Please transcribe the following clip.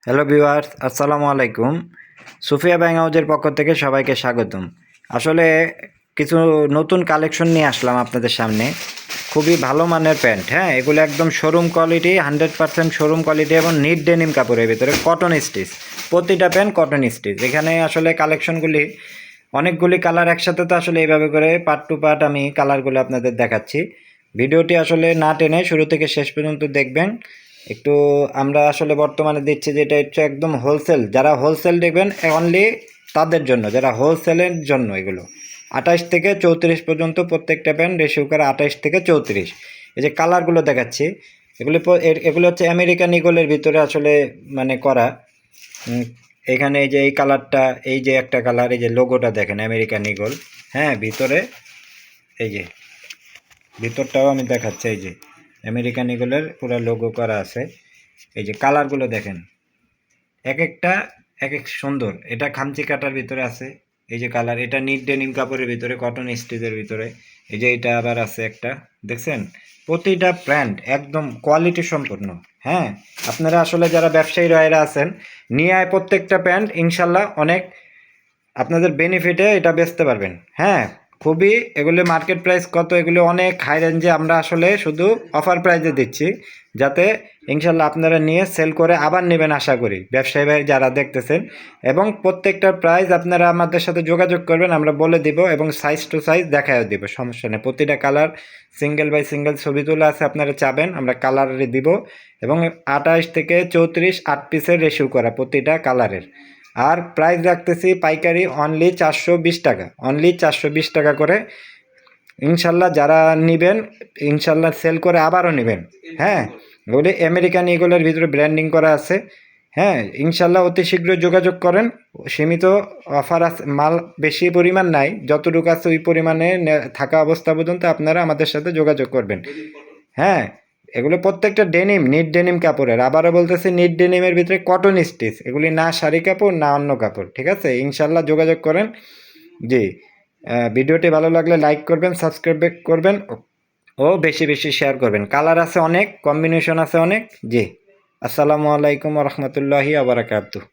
Hello viewers, আসসালামু আলাইকুম। সুফিয়া ব্যাং হাউজের পক্ষ থেকে সবাইকে স্বাগতম। আসলে কিছু নতুন কালেকশন নিয়ে আসলাম আপনাদের সামনে। খুবই ভালো মানের প্যান্ট, হ্যাঁ, এগুলো একদম শোরুম কোয়ালিটি, 100% শোরুম কোয়ালিটি এবং নিট ডেনিম কাপড়ের ভিতরে কটন স্টিচ। প্রতিটা প্যান্ট কটন স্টিচ। এখানে আসলে কালেকশনগুলি অনেকগুলি কালার একসাথে, তো আসলে এইভাবে করে পার্ট টু পার্ট আমি কালারগুলো আপনাদের দেখাচ্ছি। ভিডিওটি আসলে না টেনে শুরু থেকে শেষ পর্যন্ত দেখবেন। একটু আমরা আসলে বর্তমানে দিচ্ছি যেটা হচ্ছে একদম হোলসেল, যারা হোলসেল দেখবেন অনলি তাদের জন্য, যারা হোলসেলের জন্য এগুলো 28 থেকে 34 পর্যন্ত প্রত্যেকটা প্যান্ট রেশিও করে 28 থেকে 34। এই যে কালারগুলো দেখাচ্ছি, এগুলো হচ্ছে আমেরিকান ইগলের ভিতরে আসলে মানে করা। এখানে এই যে এই কালারটা, এই যে একটা কালার, এই যে লোগোটা দেখেন আমেরিকান ইগল, হ্যাঁ, ভিতরে এই যে ভিতরটাও আমি দেখাচ্ছি, এই যে আমেরিকান ইগলের পুরো লোগো করা আছে। এই যে কালারগুলো দেখেন, এক একটা এক এক সুন্দর। এটা খামচি কাটার ভিতরে আছে, এই যে কালার, এটা নিট ডেনিম কাপড়ের ভিতরে কটন স্টিচের ভিতরে। এই যে এটা আবার আছে একটা, দেখছেন? প্রতিটা ব্র্যান্ড একদম কোয়ালিটি সম্পন্ন। হ্যাঁ, আপনারা আসলে যারা ব্যবসায়ী রায়রা আছেন, নিয়ে আয় প্রত্যেকটা প্যান্ট, ইনশাল্লাহ অনেক আপনাদের বেনিফিটে এটা বেচতে পারবেন। হ্যাঁ, খুবই এগুলি মার্কেট প্রাইস কত, এগুলি অনেক হাই রেঞ্জে, আমরা আসলে শুধু অফার প্রাইসে দিচ্ছি, যাতে ইনশাল্লাহ আপনারা নিয়ে সেল করে আবার নেবেন আশা করি, ব্যবসায়ী ভাই যারা দেখতেছেন। এবং প্রত্যেকটার প্রাইস আপনারা আমাদের সাথে যোগাযোগ করবেন, আমরা বলে দিব এবং সাইজ টু সাইজ দেখাও দিব, সমস্যা নেই। প্রতিটা কালার সিঙ্গেল বাই সিঙ্গেল ছবি তোলা আছে, আপনারা চাবেন আমরা কালারে দিব। এবং 28 থেকে 34 8 পিসের রেশিও করা প্রতিটা কালারের। আর প্রাইস রাখতেছি পাইকারি অনলি 420 টাকা, অনলি 420 টাকা করে। ইনশাল্লাহ যারা নেবেন, ইনশাল্লাহ সেল করে আবারও নেবেন। হ্যাঁ, ওগুলি আমেরিকান ইগলের ভিতরে ব্র্যান্ডিং করা আছে। হ্যাঁ, ইনশাল্লাহ অতি শীঘ্রই যোগাযোগ করেন। সীমিত অফার আছে, মাল বেশি পরিমাণ নাই, যতটুকু আছে ওই পরিমাণে থাকা অবস্থা পর্যন্ত আপনারা আমাদের সাথে যোগাযোগ করবেন। হ্যাঁ, এগুলো প্রত্যেকটা ডেনিম, নিট ডেনিম কাপড়ের। আবারও বলতেছি, নিট ডেনিমের ভিতরে কটন স্টিচ, এগুলি না শাড়ি কাপড় না অন্য কাপড়। ঠিক আছে, ইনশাল্লাহ যোগাযোগ করেন। জি, ভিডিওটি ভালো লাগলে লাইক করবেন, সাবস্ক্রাইব করবেন ও বেশি বেশি শেয়ার করবেন। কালার আছে অনেক, কম্বিনেশন আছে অনেক। জি, আসসালামু আলাইকুম রহমতুল্লাহি আবরাকাতুহ।